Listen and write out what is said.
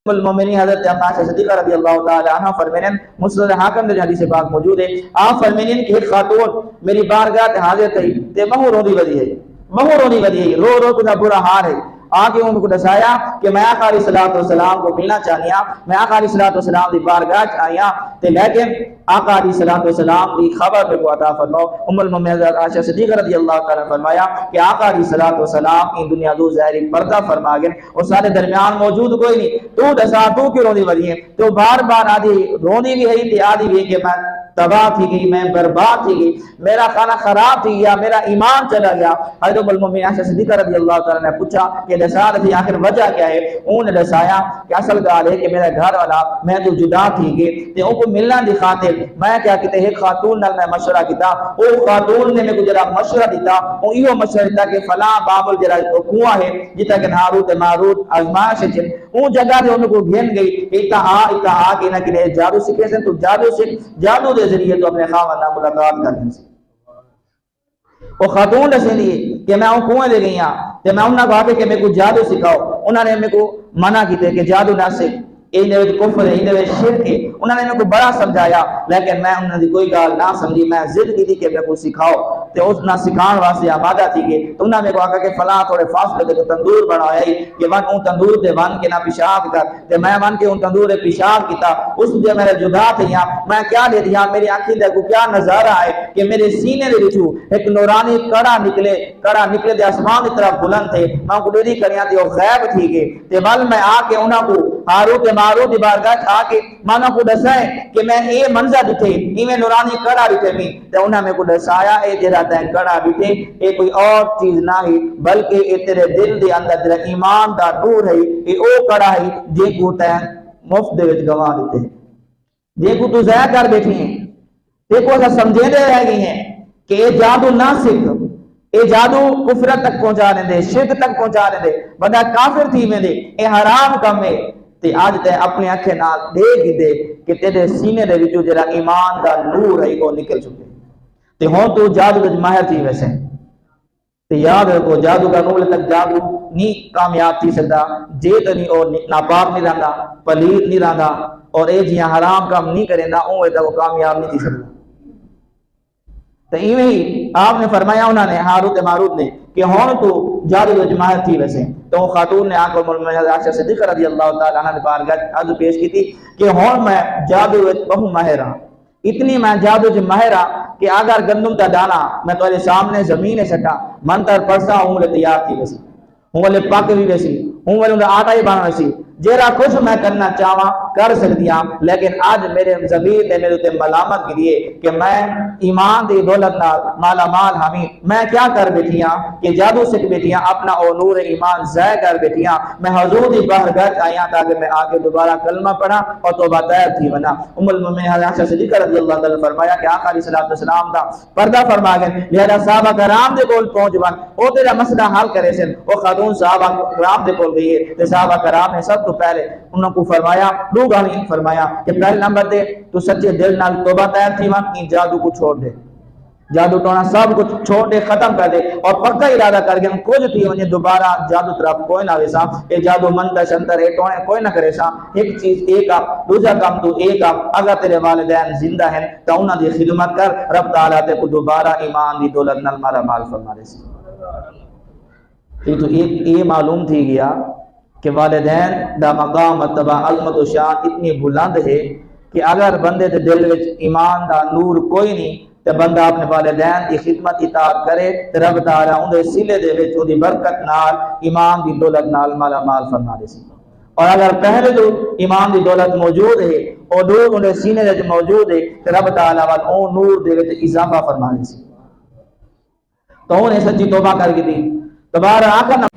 المومنین حضرت عائشہ صدیقہ رضی اللہ تعالی عنہ فرمانے مسند حاکم دے حدیث پاک موجود ہے آپ فرمانے کہ ایک خاتون میری بارگاہ تے حاضر تھی تے مہو روندی ودی ہے رو رو کو برا حال ہے آگے ان کو دسایا کہ میں آقا علیہ الصلوۃ والسلام کو ملنا چاہنیا میں آقا علیہ الصلوۃ والسلام دی بارگاہ آیا تے لیکن آقا علیہ الصلوۃ والسلام دی خبر پہ کو عطا فرماؤ ام المومنین حضرت عائشہ صدیقہ رضی اللہ تعالی فرمایا کہ آقا علیہ الصلوۃ والسلام ان دنیا دو ظاہری پردہ فرما گئے اور سارے درمیان موجود کوئی نہیں تو دسا تو کیوں روندی ودی ہے تو بار بار آدھی روندی بھی ہے تے آدھی بھی کہ میں تباہ تھی گئی میں برباد تھی گئی میرا کھانا خراب تھی گیا میرا ایمان چلا گیا حضرت ام المومنین عائشہ صدیقہ رضی اللہ تعالی نے پوچھا کہ دسال تھی آخر وجہ کیا ہے انہوں نے دسایا کہ اصل گال ہے کہ میرا گھر والا میں تو جدا تھی گئی تے ان کو ملنا دی خاطر میں کیا کہتے ایک خاتون نال میں مشورہ کیتا او خاتون نے میرے کو جڑا مشورہ دیتا او ایو مشورہ دیتا کہ فلاں بابل جڑا کنواں ہے جتا کہ ہاروت ماروت آزمائش ہے اون جگہ تے ان کو گھن گئی اتا کہ نہ کہ جادو سیکھے سے تو جادو سیکھ جادو دے ذریعے تو اپنے خاوند نال ملاقات کرنے سے وہ خاتون دسے لیے کہ میں کنویں لے گئی ہاں تے میں انہاں کو آکے کہ میں کو جادو سکھاؤ انہوں نے میرے کو منع کیتے کہ جادو نہ سکھ یہ کفر ہے یہ شرک ہے انہوں نے میرے کو بڑا سمجھایا لیکن میں انہوں نے کوئی گال نہ سمجھی میں ضد کی تھی کہ میرے کو سکھاؤ تے اس نہ سکھان واسطے آمادہ تھی کہ تو انہوں نے میرے کو آکھا کہ فلاں تھوڑے فاصلے دے تندور بنایا ہے کہ ون اون تندور دے ون کے نہ پیشاب کر تے میں ون کے اون تندور دے پیشاب کیتا اس دے میرے جدا تھے میں کیا دے دیا میری آنکھیں دے کو کیا نظارہ ہے کہ میرے سینے دے وچوں ایک نورانی کڑا نکلے دے آسمان کی طرف بلند تھے میں کو ڈیری کریاں تے وہ غائب تھی گئے تے بل میں آ کے انہاں کو ہاروت ماروت دی بارگاہ آ کے مانا کو دسائے کہ میں اے منظر دتے ایویں نورانی کڑا دتے میں تے انہاں میں کو دسایا اے جڑا تے کڑا دتے اے کوئی اور چیز نہ ہے بلکہ اے تیرے دل دے اندر تیرا ایمان دا نور ہے اے او کڑا ہے جے کو تے مفت دے وچ گوا دتے جے کو تو ضائع کر بیٹھی ہیں تے کو ایسا سمجھے دے رہ گئی ہیں کہ اے جادو نہ سیکھ اے جادو کفر تک پہنچا دے شرک تک پہنچا دے بندہ کافر تھی میں دے اے حرام کم ہے تے آج تے اپنے اکھے نال دیکھ دے کہ تیرے سینے دے وچوں جڑا ایمان دا نور ہے وہ نکل چکے تے ہن تو جادو وچ ماہر تھی ویسے تے یاد رکھو جادو کا نور تک جادو نہیں کامیاب تھی سکدا جے تے نہیں اور ناپاک نہیں رہندا پلید نہیں رہندا اور اے جیاں حرام کام نہیں کریندا او تے وہ کامیاب نہیں تھی سکدا تو ایویں ہی آپ نے فرمایا انہوں نے ہاروت ماروت نے کہ ہون تو جادو وچ ماہر تھی ویسے تو خاتون نے آنکھ اور عائشہ صدیقہ رضی اللہ تعالی عنہ نے بارگاہ عرض پیش کی تھی کہ ہون میں جادو وچ بہو ماہر ہاں اتنی میں جادو وچ ماہر ہاں کہ اگر گندم دا دانا میں تمہارے سامنے زمین سٹا منتر پڑسا ہوں لے تیار تھی ویسی ہوں لے پاک بھی ویسی ہوں لے آٹا ہی بنا ویسی جیرا کچھ میں کرنا چاہواں کر سکتی ہوں لیکن آج میرے ضمیر نے میرے تے ملامت کی دیے کہ میں ایمان دی دولت نال مالا مال ہمیں میں کیا کر بیٹھی ہوں کہ جادو سکھ بیٹھی ہوں اپنا او نور ایمان ضائع کر بیٹھی ہوں میں حضور دی بارگاہ آیا تاکہ میں آگے دوبارہ کلمہ پڑھا اور توبہ طیب تھی بنا ام المومنین عائشہ صدیقہ رضی اللہ تعالی فرمایا کہ آقا علیہ الصلوۃ والسلام دا پردہ فرما گئے لہذا صحابہ کرام دے کول پہنچ ون او تیرا مسئلہ حل کرے سن او خاتون صحابہ کرام دے کول گئی تے صحابہ کرام نے سب تو پہلے انہوں کو فرمایا دو گالی فرمایا کہ پہلے نمبر دے تو سچے دل نال توبہ طیب تھی ون ان جادو کو چھوڑ دے جادو ٹونا سب کچھ چھوڑ دے ختم کر دے اور پکا ارادہ کر کے کچھ تھی ونجے دوبارہ جادو طرف کوئی نہ ویسا اے جادو منتا شنتر اے ٹونے کوئی نہ کرے سا ایک چیز ایک آپ دوسرا کام تو ایک آپ اگر تیرے والدین زندہ ہیں تو انہاں دی خدمت کر رب تعالیٰ تے کو دوبارہ ایمان دی دولت نال مارا مال فرما دے سی یہ تو ایک یہ معلوم تھی گیا کہ والدین دا مقام مرتبہ عظمت و شان اتنی بلند ہے کہ اگر بندے دے دل وچ ایمان دا نور کوئی نہیں تے بندہ اپنے والدین کی خدمت اطاعت کرے تے رب تعالیٰ اون دے سلے دے وچ اون دی برکت نال ایمان دی دولت نال مالا مال فرما دے سی اور اگر پہلے تو ایمان دی دولت موجود ہے اور نور اون دے سینے وچ موجود ہے تے رب تعالیٰ وال اون نور دے وچ اضافہ فرما دے سی تو انہیں سچی توبہ کر کے دی دوبارہ آخر